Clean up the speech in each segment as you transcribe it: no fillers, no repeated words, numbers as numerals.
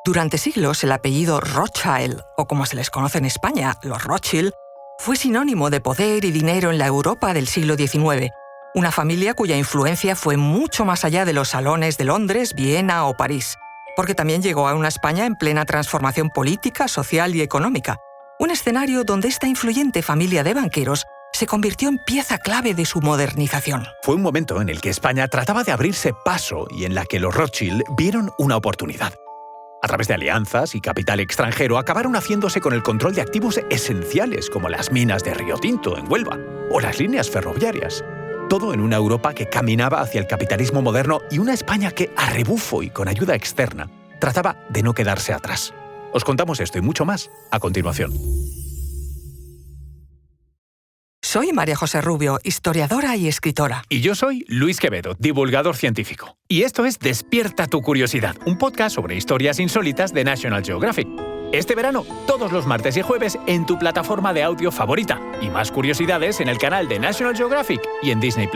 Durante siglos, el apellido Rothschild, o como se les conoce en España, los Rothschild, fue sinónimo de poder y dinero en la Europa del siglo XIX, una familia cuya influencia fue mucho más allá de los salones de Londres, Viena o París, porque también llegó a una España en plena transformación política, social y económica, un escenario donde esta influyente familia de banqueros se convirtió en pieza clave de su modernización. Fue un momento en el que España trataba de abrirse paso y en la que los Rothschild vieron una oportunidad. A través de alianzas y capital extranjero acabaron haciéndose con el control de activos esenciales como las minas de Río Tinto en Huelva o las líneas ferroviarias. Todo en una Europa que caminaba hacia el capitalismo moderno y una España que, a rebufo y con ayuda externa, trataba de no quedarse atrás. Os contamos esto y mucho más a continuación. Soy María José Rubio, historiadora y escritora. Y yo soy Luis Quevedo, divulgador científico. Y esto es Despierta tu Curiosidad, un podcast sobre historias insólitas de National Geographic. Este verano, todos los martes y jueves en tu plataforma de audio favorita. Y más curiosidades en el canal de National Geographic y en Disney+.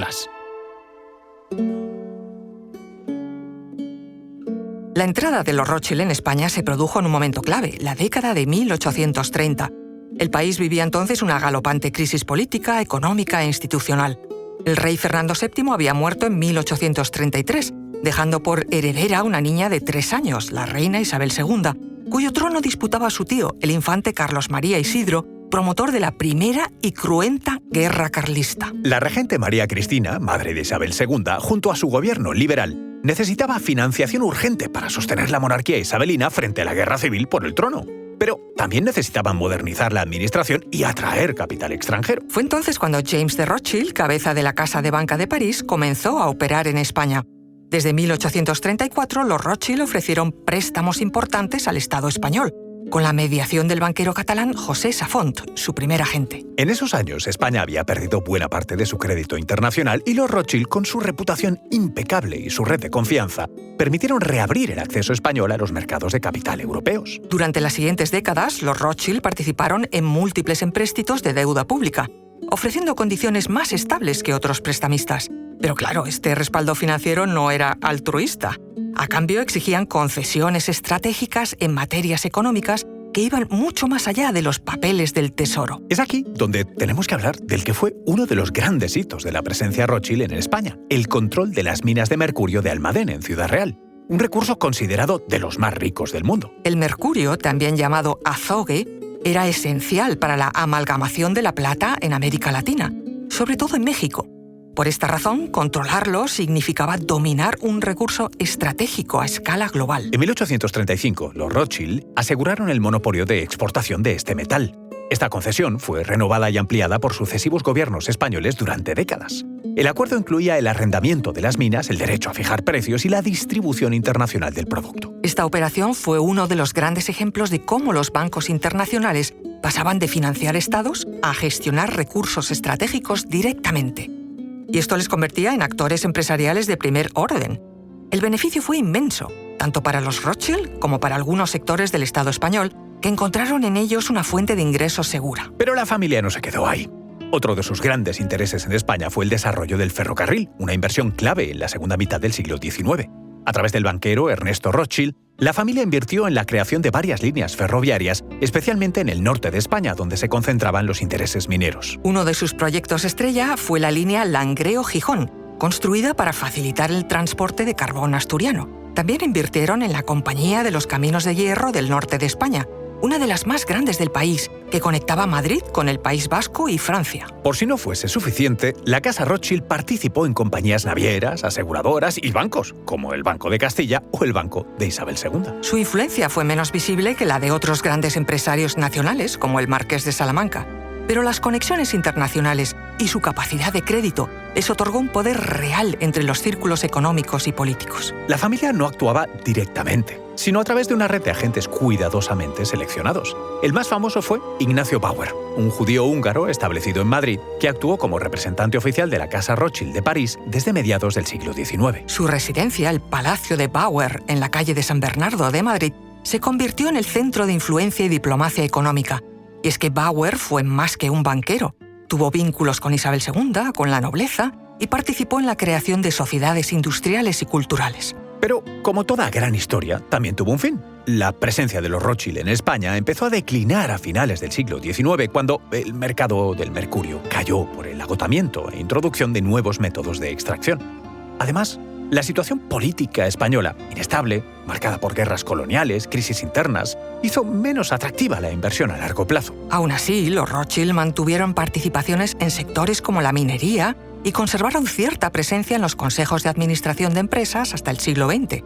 La entrada de los Rothschild en España se produjo en un momento clave, la década de 1830. El país vivía entonces una galopante crisis política, económica e institucional. El rey Fernando VII había muerto en 1833, dejando por heredera a una niña de 3 años, la reina Isabel II, cuyo trono disputaba su tío, el infante Carlos María Isidro, promotor de la primera y cruenta guerra carlista. La regente María Cristina, madre de Isabel II, junto a su gobierno liberal, necesitaba financiación urgente para sostener la monarquía isabelina frente a la guerra civil por el trono. Pero también necesitaban modernizar la administración y atraer capital extranjero. Fue entonces cuando James de Rothschild, cabeza de la Casa de Banca de París, comenzó a operar en España. Desde 1834, los Rothschild ofrecieron préstamos importantes al Estado español, con la mediación del banquero catalán José Safont, su primer agente. En esos años, España había perdido buena parte de su crédito internacional y los Rothschild, con su reputación impecable y su red de confianza, permitieron reabrir el acceso español a los mercados de capital europeos. Durante las siguientes décadas, los Rothschild participaron en múltiples empréstitos de deuda pública, ofreciendo condiciones más estables que otros prestamistas. Pero claro, este respaldo financiero no era altruista. A cambio, exigían concesiones estratégicas en materias económicas que iban mucho más allá de los papeles del tesoro. Es aquí donde tenemos que hablar del que fue uno de los grandes hitos de la presencia Rothschild en España, el control de las minas de mercurio de Almadén, en Ciudad Real, un recurso considerado de los más ricos del mundo. El mercurio, también llamado azogue, era esencial para la amalgamación de la plata en América Latina, sobre todo en México. Por esta razón, controlarlo significaba dominar un recurso estratégico a escala global. En 1835, los Rothschild aseguraron el monopolio de exportación de este metal. Esta concesión fue renovada y ampliada por sucesivos gobiernos españoles durante décadas. El acuerdo incluía el arrendamiento de las minas, el derecho a fijar precios y la distribución internacional del producto. Esta operación fue uno de los grandes ejemplos de cómo los bancos internacionales pasaban de financiar estados a gestionar recursos estratégicos directamente. Y esto les convertía en actores empresariales de primer orden. El beneficio fue inmenso, tanto para los Rothschild como para algunos sectores del Estado español, que encontraron en ellos una fuente de ingresos segura. Pero la familia no se quedó ahí. Otro de sus grandes intereses en España fue el desarrollo del ferrocarril, una inversión clave en la segunda mitad del siglo XIX. A través del banquero Ernesto Rothschild, la familia invirtió en la creación de varias líneas ferroviarias, especialmente en el norte de España, donde se concentraban los intereses mineros. Uno de sus proyectos estrella fue la línea Langreo-Gijón, construida para facilitar el transporte de carbón asturiano. También invirtieron en la Compañía de los Caminos de Hierro del norte de España, una de las más grandes del país, que conectaba Madrid con el País Vasco y Francia. Por si no fuese suficiente, la Casa Rothschild participó en compañías navieras, aseguradoras y bancos, como el Banco de Castilla o el Banco de Isabel II. Su influencia fue menos visible que la de otros grandes empresarios nacionales, como el Marqués de Salamanca, pero las conexiones internacionales y su capacidad de crédito les otorgó un poder real entre los círculos económicos y políticos. La familia no actuaba directamente, sino a través de una red de agentes cuidadosamente seleccionados. El más famoso fue Ignacio Bauer, un judío húngaro establecido en Madrid que actuó como representante oficial de la Casa Rothschild de París desde mediados del siglo XIX. Su residencia, el Palacio de Bauer, en la calle de San Bernardo de Madrid, se convirtió en el centro de influencia y diplomacia económica. Y es que Bauer fue más que un banquero. Tuvo vínculos con Isabel II, con la nobleza, y participó en la creación de sociedades industriales y culturales. Pero, como toda gran historia, también tuvo un fin. La presencia de los Rothschild en España empezó a declinar a finales del siglo XIX, cuando el mercado del mercurio cayó por el agotamiento e introducción de nuevos métodos de extracción. Además, la situación política española, inestable, marcada por guerras coloniales, crisis internas, hizo menos atractiva la inversión a largo plazo. Aún así, los Rothschild mantuvieron participaciones en sectores como la minería y conservaron cierta presencia en los consejos de administración de empresas hasta el siglo XX.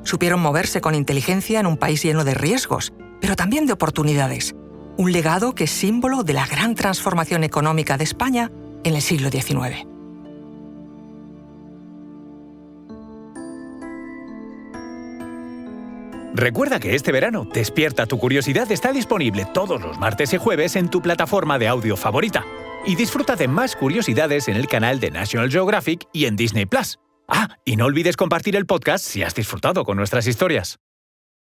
Supieron moverse con inteligencia en un país lleno de riesgos, pero también de oportunidades. Un legado que es símbolo de la gran transformación económica de España en el siglo XIX. Recuerda que este verano Despierta tu Curiosidad está disponible todos los martes y jueves en tu plataforma de audio favorita. Y disfruta de más curiosidades en el canal de National Geographic y en Disney+. Ah, y no olvides compartir el podcast si has disfrutado con nuestras historias.